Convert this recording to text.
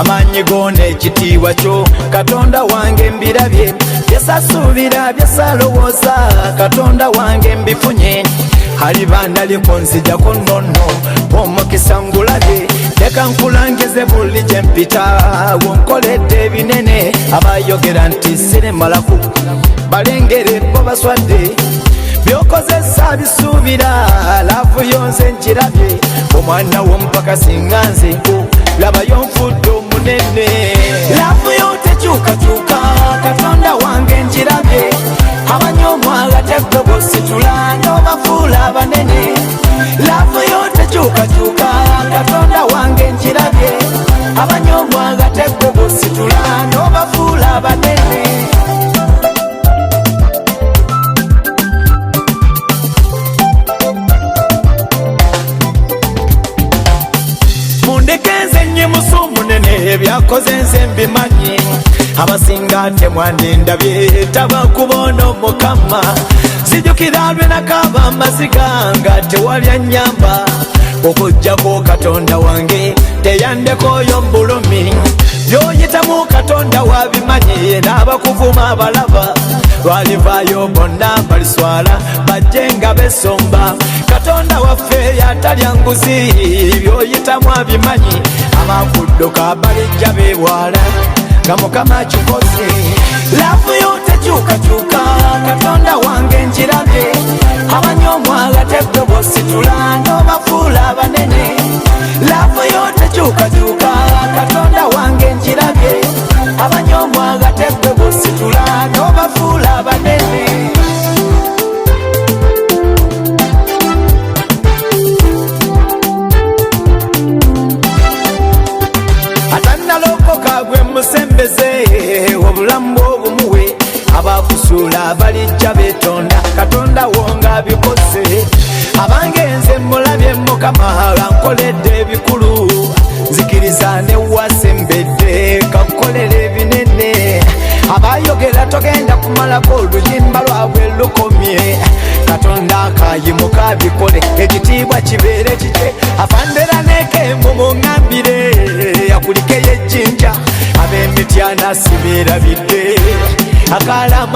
amanyi gona ekitiibwa kyo Katonda wange mbirabye byesasuubira byesalowooza Katonda wange mbifunye alibandaliko nzijako nnono omukisa ngulabye leka nkulangize buli gye mpita wonkoledde ebinene abayogera nti siremalaku balengere bo baswadde byokozesa bisuubira laavu yonze nkirabye omwana w'omupakasi nga nzenku labayo nfudde omunene laavu yo tekyukakyuka Katonda wange nkirabye abanyomwaga teggobositula n'obafuula abanene laavu yo tekyukakyuka Katonda wange nkirabye abanyomwaga teggobositula n'obafuula abanene mundekenze nnye musu munene ebyakoze nze mbimanyi abasinga temwandindabye tabakubona omukama sijukira lwe nakaba amaziga nga tewali annyamba okujjako Katonda wange teyandekoyo mbulumi byoyitamu Katonda wabimanyi n'abakuvuma abalaba lwalivaayo bonna baliswala bajje nga besomba Katonda waffe yatalya nguzi byoyitamu abimanyi abakudduka balijja beewala nga mukama kikoze laavu yo tekyukakyuka Katonda wange nkirabye abanyomwaga teggobositula n'obafuula abanene laavu yo tekyukakyuka Katonda wange nkirabye abanyomwaga teggobositula n'obafuula abanene atannalokoka gwe musembeze obulamu obumuwe abakusuula balijja betonda Katonda wonga bikoze abangenze mulabye mukama ankoledde ebikulu nzikiriza newasembedde kakolera ebinene abayogera togenda kumalako oluyimba lwabwe lukomye Katonda akayimuka bikole ekitiibwa kibeere kike afandera nekembu muŋambire akulikeyo ejjinja ab'emityana sibeerabidde akala